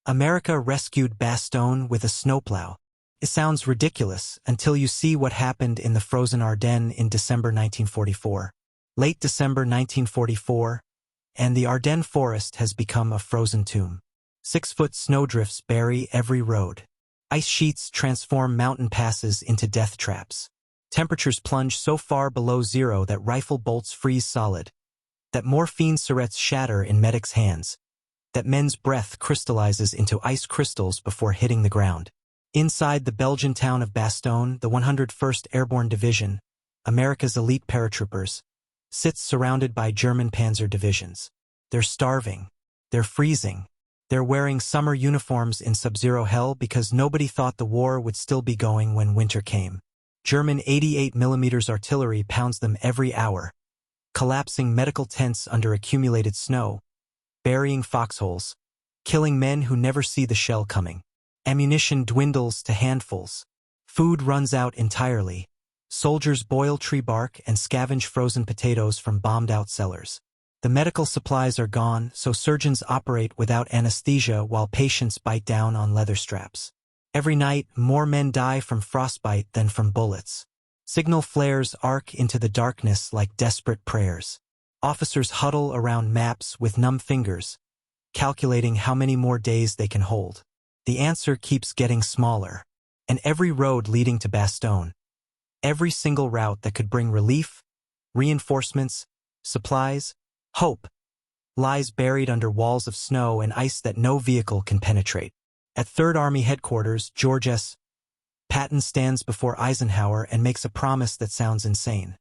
America rescued Bastogne with a snowplow. It sounds ridiculous until you see what happened in the frozen Ardennes in December 1944. Late December 1944, and the Ardennes forest has become a frozen tomb. 6-foot snowdrifts bury every road. Ice sheets transform mountain passes into death traps. Temperatures plunge so far below zero that rifle bolts freeze solid, that morphine syrettes shatter in medics' hands, that men's breath crystallizes into ice crystals before hitting the ground. Inside the Belgian town of Bastogne, the 101st Airborne Division, America's elite paratroopers, sits surrounded by German panzer divisions. They're starving. They're freezing. They're wearing summer uniforms in sub-zero hell because nobody thought the war would still be going when winter came. German 88mm artillery pounds them every hour, collapsing medical tents under accumulated snow, burying foxholes, killing men who never see the shell coming. Ammunition dwindles to handfuls. Food runs out entirely. Soldiers boil tree bark and scavenge frozen potatoes from bombed-out cellars. The medical supplies are gone, so surgeons operate without anesthesia while patients bite down on leather straps. Every night, more men die from frostbite than from bullets. Signal flares arc into the darkness like desperate prayers. Officers huddle around maps with numb fingers, calculating how many more days they can hold. The answer keeps getting smaller, and every road leading to Bastogne, every single route that could bring relief, reinforcements, supplies, hope, lies buried under walls of snow and ice that no vehicle can penetrate. At 3rd Army Headquarters, George S. Patton stands before Eisenhower and makes a promise that sounds insane.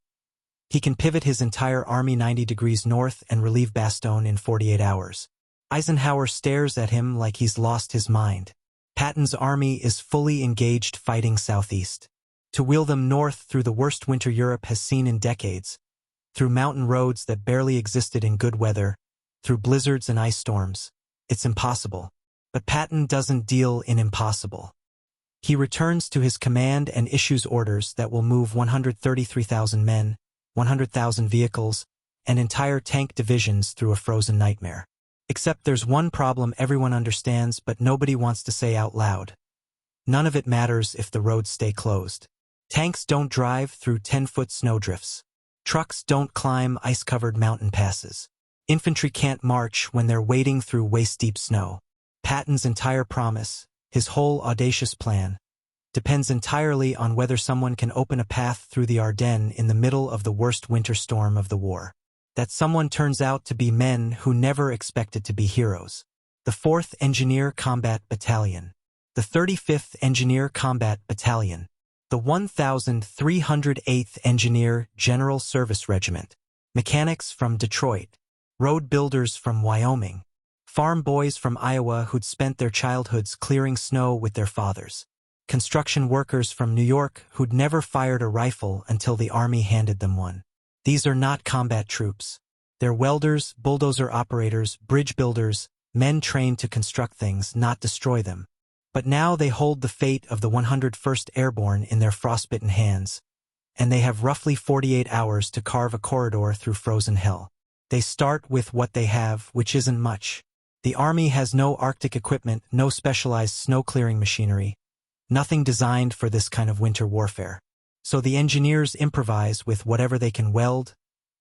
He can pivot his entire army 90 degrees north and relieve Bastogne in 48 hours. Eisenhower stares at him like he's lost his mind. Patton's army is fully engaged fighting southeast. To wheel them north through the worst winter Europe has seen in decades, through mountain roads that barely existed in good weather, through blizzards and ice storms, it's impossible. But Patton doesn't deal in impossible. He returns to his command and issues orders that will move 133,000 men, 100,000 vehicles, and entire tank divisions through a frozen nightmare. Except there's one problem everyone understands but nobody wants to say out loud. None of it matters if the roads stay closed. Tanks don't drive through 10-foot snowdrifts. Trucks don't climb ice-covered mountain passes. Infantry can't march when they're wading through waist-deep snow. Patton's entire promise, his whole audacious plan, depends entirely on whether someone can open a path through the Ardennes in the middle of the worst winter storm of the war. That someone turns out to be men who never expected to be heroes. The 4th Engineer Combat Battalion, the 35th Engineer Combat Battalion, the 1308th Engineer General Service Regiment, mechanics from Detroit, road builders from Wyoming, farm boys from Iowa who'd spent their childhoods clearing snow with their fathers, construction workers from New York who'd never fired a rifle until the Army handed them one. These are not combat troops. They're welders, bulldozer operators, bridge builders, men trained to construct things, not destroy them. But now they hold the fate of the 101st Airborne in their frostbitten hands, and they have roughly 48 hours to carve a corridor through frozen hell. They start with what they have, which isn't much. The Army has no Arctic equipment, no specialized snow-clearing machinery, nothing designed for this kind of winter warfare. So the engineers improvise with whatever they can weld,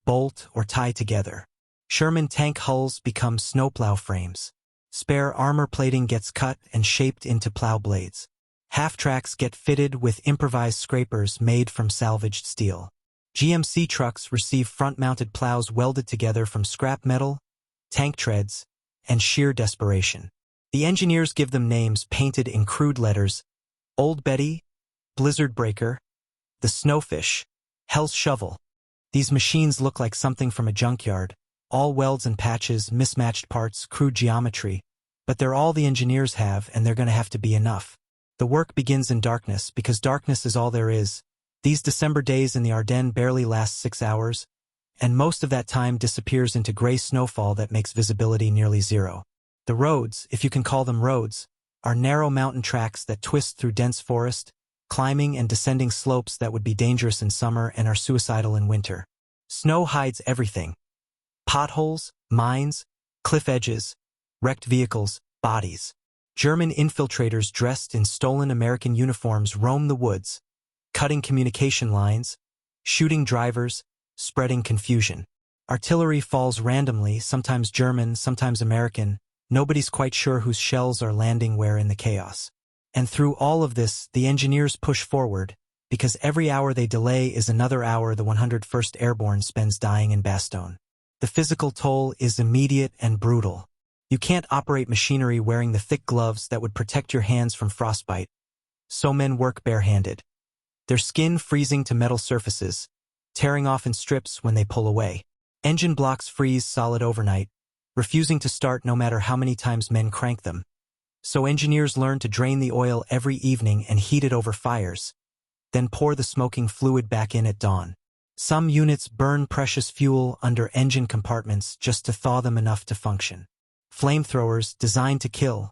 bolt, or tie together. Sherman tank hulls become snowplow frames. Spare armor plating gets cut and shaped into plow blades. Half-tracks get fitted with improvised scrapers made from salvaged steel. GMC trucks receive front-mounted plows welded together from scrap metal, tank treads, and sheer desperation. The engineers give them names painted in crude letters: Old Betty, Blizzard Breaker, the Snowfish, Hell's Shovel. These machines look like something from a junkyard, all welds and patches, mismatched parts, crude geometry, but they're all the engineers have, and they're going to have to be enough. The work begins in darkness, because darkness is all there is. These December days in the Ardennes barely last 6 hours, and most of that time disappears into gray snowfall that makes visibility nearly zero. The roads, if you can call them roads, are narrow mountain tracks that twist through dense forest, climbing and descending slopes that would be dangerous in summer and are suicidal in winter. Snow hides everything. Potholes, mines, cliff edges, wrecked vehicles, bodies. German infiltrators dressed in stolen American uniforms roam the woods, cutting communication lines, shooting drivers, spreading confusion. Artillery falls randomly, sometimes German, sometimes American. Nobody's quite sure whose shells are landing where in the chaos. And through all of this, the engineers push forward, because every hour they delay is another hour the 101st Airborne spends dying in Bastogne. The physical toll is immediate and brutal. You can't operate machinery wearing the thick gloves that would protect your hands from frostbite, so men work barehanded. Their skin freezing to metal surfaces, tearing off in strips when they pull away. Engine blocks freeze solid overnight, refusing to start no matter how many times men crank them. So engineers learn to drain the oil every evening and heat it over fires, then pour the smoking fluid back in at dawn. Some units burn precious fuel under engine compartments just to thaw them enough to function. Flamethrowers, designed to kill,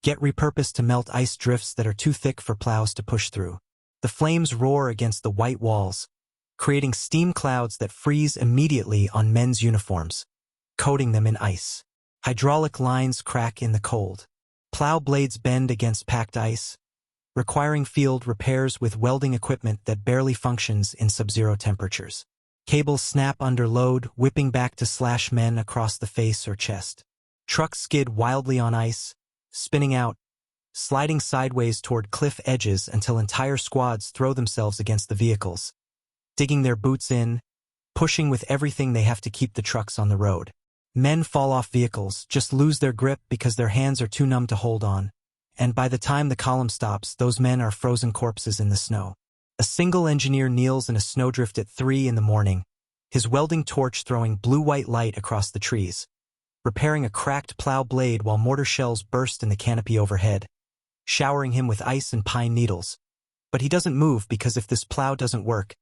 get repurposed to melt ice drifts that are too thick for plows to push through. The flames roar against the white walls, creating steam clouds that freeze immediately on men's uniforms, coating them in ice. Hydraulic lines crack in the cold. Plow blades bend against packed ice, requiring field repairs with welding equipment that barely functions in sub-zero temperatures. Cables snap under load, whipping back to slash men across the face or chest. Trucks skid wildly on ice, spinning out, sliding sideways toward cliff edges until entire squads throw themselves against the vehicles, digging their boots in, pushing with everything they have to keep the trucks on the road. Men fall off vehicles, just lose their grip because their hands are too numb to hold on, and by the time the column stops, those men are frozen corpses in the snow. A single engineer kneels in a snowdrift at 3 in the morning, his welding torch throwing blue-white light across the trees, repairing a cracked plow blade while mortar shells burst in the canopy overhead, showering him with ice and pine needles. But he doesn't move because if this plow doesn't work,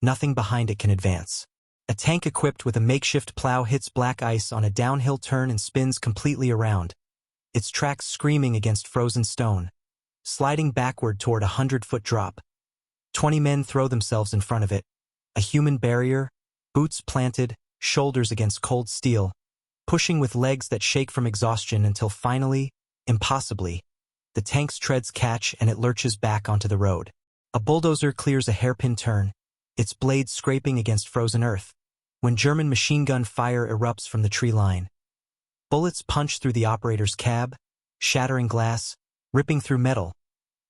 nothing behind it can advance. A tank equipped with a makeshift plow hits black ice on a downhill turn and spins completely around, its tracks screaming against frozen stone, sliding backward toward a 100-foot drop. 20 men throw themselves in front of it, a human barrier, boots planted, shoulders against cold steel, pushing with legs that shake from exhaustion until finally, impossibly, the tank's treads catch and it lurches back onto the road. A bulldozer clears a hairpin turn, its blade scraping against frozen earth, when German machine gun fire erupts from the tree line. Bullets punch through the operator's cab, shattering glass, ripping through metal,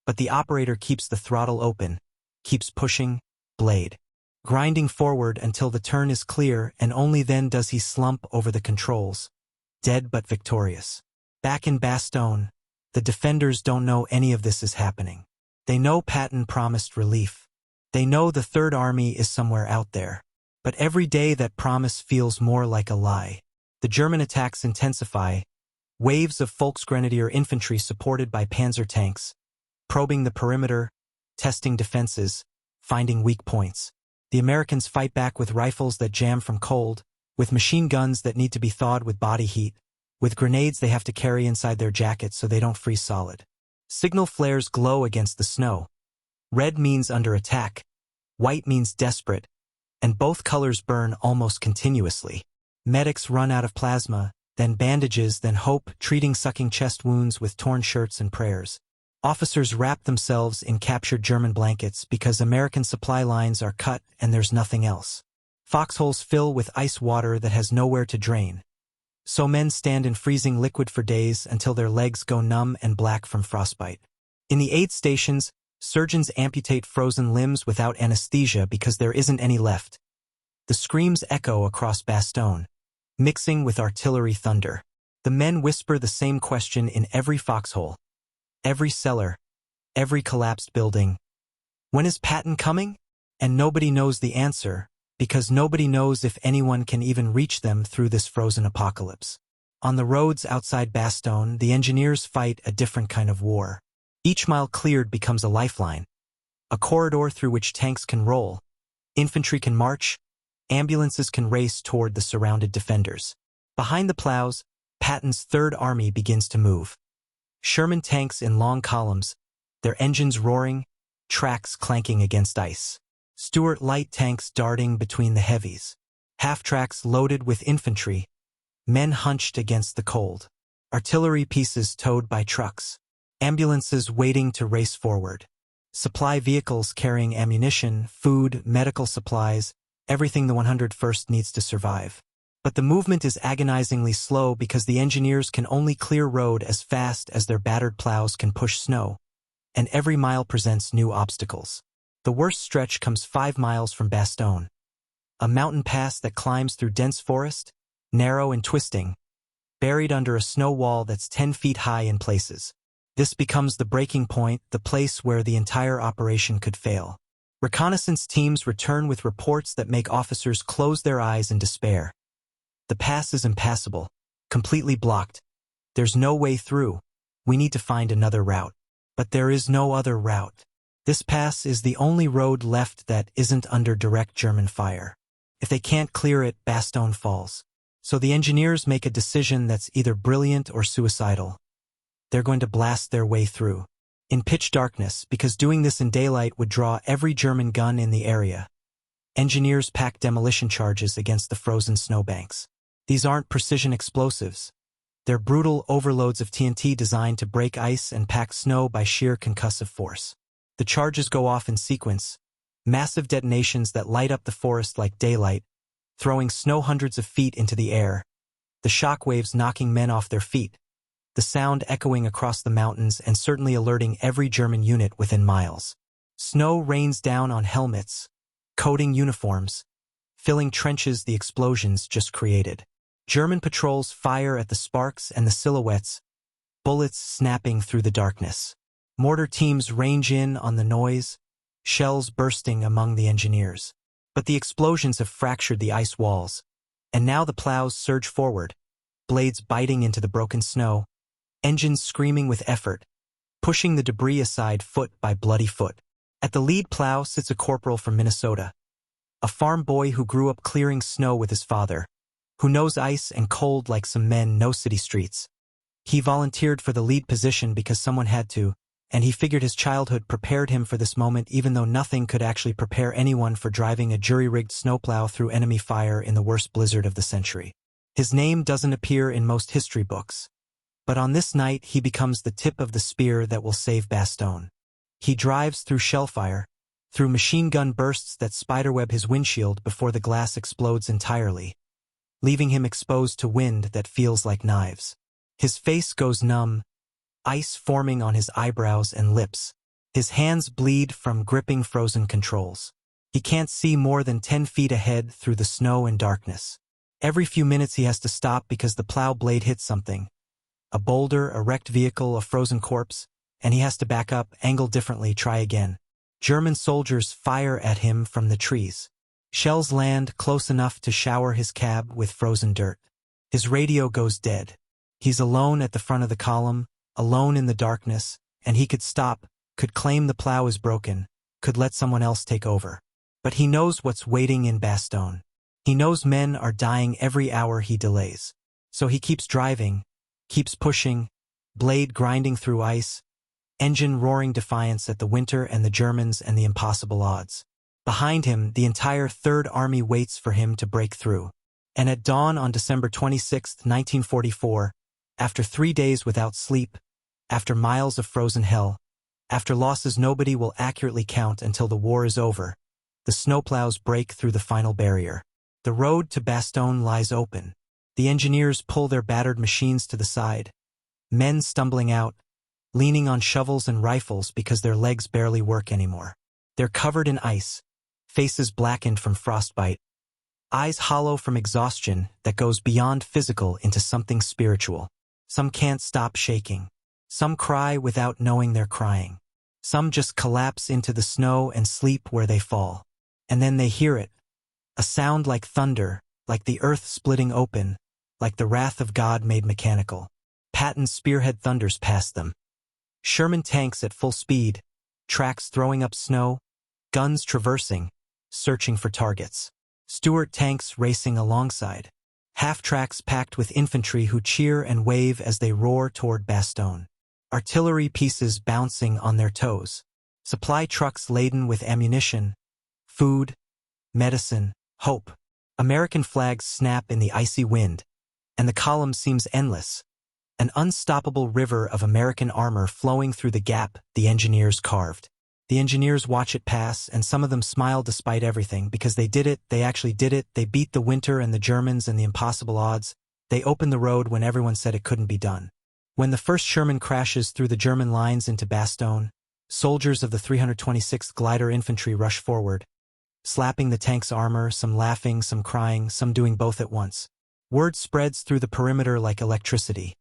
but the operator keeps the throttle open, keeps pushing, blade grinding forward until the turn is clear, and only then does he slump over the controls, dead but victorious. Back in Bastogne, the defenders don't know any of this is happening. They know Patton promised relief. They know the Third Army is somewhere out there. But every day that promise feels more like a lie. The German attacks intensify, waves of Volksgrenadier infantry supported by panzer tanks, probing the perimeter, testing defenses, finding weak points. The Americans fight back with rifles that jam from cold, with machine guns that need to be thawed with body heat, with grenades they have to carry inside their jackets so they don't freeze solid. Signal flares glow against the snow. Red means under attack, white means desperate, and both colors burn almost continuously. Medics run out of plasma, then bandages, then hope, treating sucking chest wounds with torn shirts and prayers. Officers wrap themselves in captured German blankets because American supply lines are cut and there's nothing else. Foxholes fill with ice water that has nowhere to drain. So men stand in freezing liquid for days until their legs go numb and black from frostbite. In the aid stations, surgeons amputate frozen limbs without anesthesia because there isn't any left. The screams echo across Bastogne, mixing with artillery thunder. The men whisper the same question in every foxhole, every cellar, every collapsed building. When is Patton coming? And nobody knows the answer, because nobody knows if anyone can even reach them through this frozen apocalypse. On the roads outside Bastogne, the engineers fight a different kind of war. Each mile cleared becomes a lifeline, a corridor through which tanks can roll, infantry can march, ambulances can race toward the surrounded defenders. Behind the plows, Patton's Third Army begins to move. Sherman tanks in long columns, their engines roaring, tracks clanking against ice. Stuart light tanks darting between the heavies. Half-tracks loaded with infantry, men hunched against the cold. artillery pieces towed by trucks, ambulances waiting to race forward, supply vehicles carrying ammunition, food, medical supplies, everything the 101st needs to survive. But the movement is agonizingly slow because the engineers can only clear road as fast as their battered plows can push snow, and every mile presents new obstacles. The worst stretch comes 5 miles from Bastogne, a mountain pass that climbs through dense forest, narrow and twisting, buried under a snow wall that's 10 feet high in places. This becomes the breaking point, the place where the entire operation could fail. Reconnaissance teams return with reports that make officers close their eyes in despair. The pass is impassable, completely blocked. There's no way through. We need to find another route. But there is no other route. This pass is the only road left that isn't under direct German fire. If they can't clear it, Bastogne falls. So the engineers make a decision that's either brilliant or suicidal. They're going to blast their way through. In pitch darkness, because doing this in daylight would draw every German gun in the area. Engineers pack demolition charges against the frozen snowbanks. These aren't precision explosives. They're brutal overloads of TNT designed to break ice and pack snow by sheer concussive force. The charges go off in sequence, massive detonations that light up the forest like daylight, throwing snow hundreds of feet into the air, the shock waves knocking men off their feet, the sound echoing across the mountains and certainly alerting every German unit within miles. Snow rains down on helmets, coating uniforms, filling trenches the explosions just created. German patrols fire at the sparks and the silhouettes, bullets snapping through the darkness. Mortar teams range in on the noise, shells bursting among the engineers. But the explosions have fractured the ice walls, and now the plows surge forward, blades biting into the broken snow, engines screaming with effort, pushing the debris aside foot by bloody foot. At the lead plow sits a corporal from Minnesota, a farm boy who grew up clearing snow with his father, who knows ice and cold like some men know city streets. He volunteered for the lead position because someone had to, and he figured his childhood prepared him for this moment even though nothing could actually prepare anyone for driving a jury-rigged snowplow through enemy fire in the worst blizzard of the century. His name doesn't appear in most history books, but on this night he becomes the tip of the spear that will save Bastogne. He drives through shellfire, through machine gun bursts that spiderweb his windshield before the glass explodes entirely, leaving him exposed to wind that feels like knives. His face goes numb, ice forming on his eyebrows and lips. His hands bleed from gripping frozen controls. He can't see more than 10 feet ahead through the snow and darkness. Every few minutes he has to stop because the plow blade hits something. A boulder, a wrecked vehicle, a frozen corpse, and he has to back up, angle differently, try again. German soldiers fire at him from the trees. Shells land close enough to shower his cab with frozen dirt. His radio goes dead. He's alone at the front of the column, alone in the darkness, and he could stop, could claim the plow is broken, could let someone else take over. But he knows what's waiting in Bastogne. He knows men are dying every hour he delays. So he keeps driving, keeps pushing, blade grinding through ice, engine roaring defiance at the winter and the Germans and the impossible odds. Behind him, the entire Third Army waits for him to break through. And at dawn on December 26, 1944, after 3 days without sleep, after miles of frozen hell, after losses nobody will accurately count until the war is over, the snowplows break through the final barrier. The road to Bastogne lies open. The engineers pull their battered machines to the side, men stumbling out, leaning on shovels and rifles because their legs barely work anymore. They're covered in ice, faces blackened from frostbite, eyes hollow from exhaustion that goes beyond physical into something spiritual. Some can't stop shaking. Some cry without knowing they're crying. Some just collapse into the snow and sleep where they fall. And then they hear it. A sound like thunder, like the earth splitting open, like the wrath of God made mechanical. Patton's spearhead thunders past them. Sherman tanks at full speed, tracks throwing up snow, guns traversing, searching for targets. Stuart tanks racing alongside. Half-tracks packed with infantry who cheer and wave as they roar toward Bastogne. Artillery pieces bouncing on their toes. Supply trucks laden with ammunition, food, medicine, hope. American flags snap in the icy wind, and the column seems endless, An unstoppable river of American armor flowing through the gap the engineers carved. The engineers watch it pass, and some of them smile despite everything, because they did it, they actually did it, they beat the winter and the Germans and the impossible odds. They opened the road when everyone said it couldn't be done. When the first Sherman crashes through the German lines into Bastogne, soldiers of the 326th Glider Infantry rush forward, slapping the tank's armor, some laughing, some crying, some doing both at once. Word spreads through the perimeter like electricity.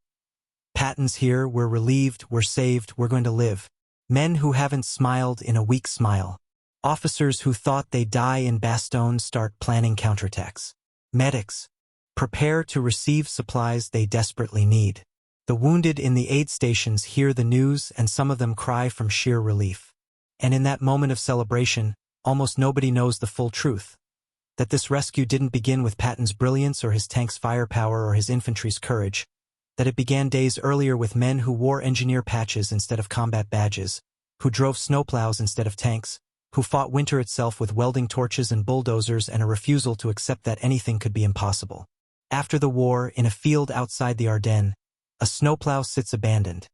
Patton's here, we're relieved, we're saved, we're going to live. Men who haven't smiled in a week smile. Officers who thought they'd die in Bastogne start planning counterattacks. Medics prepare to receive supplies they desperately need. The wounded in the aid stations hear the news, and some of them cry from sheer relief. And in that moment of celebration, almost nobody knows the full truth. That this rescue didn't begin with Patton's brilliance or his tank's firepower or his infantry's courage. That it began days earlier with men who wore engineer patches instead of combat badges, who drove snowplows instead of tanks, who fought winter itself with welding torches and bulldozers, and a refusal to accept that anything could be impossible. After the war, in a field outside the Ardennes, a snowplow sits abandoned.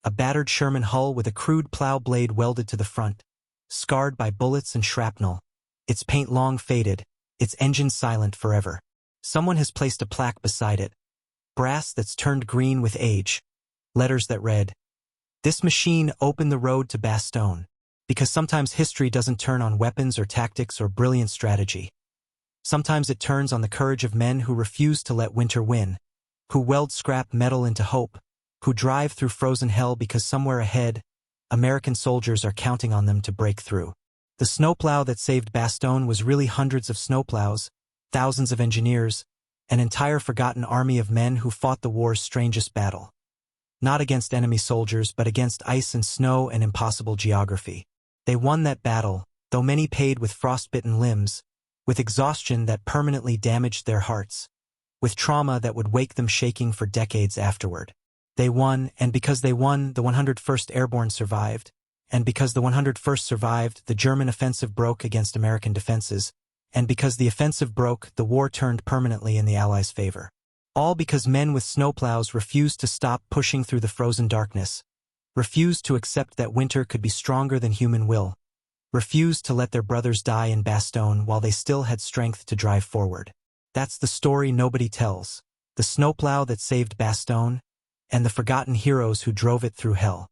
A battered Sherman hull with a crude plow blade welded to the front, scarred by bullets and shrapnel, its paint long faded, its engine silent forever. Someone has placed a plaque beside it, brass that's turned green with age, letters that read, "This machine opened the road to Bastogne," because sometimes history doesn't turn on weapons or tactics or brilliant strategy. Sometimes it turns on the courage of men who refuse to let winter win, who weld scrap metal into hope, who drive through frozen hell because somewhere ahead, American soldiers are counting on them to break through. The snowplow that saved Bastogne was really hundreds of snowplows, thousands of engineers, an entire forgotten army of men who fought the war's strangest battle. Not against enemy soldiers, but against ice and snow and impossible geography. They won that battle, though many paid with frostbitten limbs, with exhaustion that permanently damaged their hearts, with trauma that would wake them shaking for decades afterward. They won, and because they won, the 101st Airborne survived, and because the 101st survived, the German offensive broke against American defenses, and because the offensive broke, the war turned permanently in the Allies' favor. All because men with snowplows refused to stop pushing through the frozen darkness, refused to accept that winter could be stronger than human will, refused to let their brothers die in Bastogne while they still had strength to drive forward. That's the story nobody tells, the snowplow that saved Bastogne, and the forgotten heroes who drove it through hell.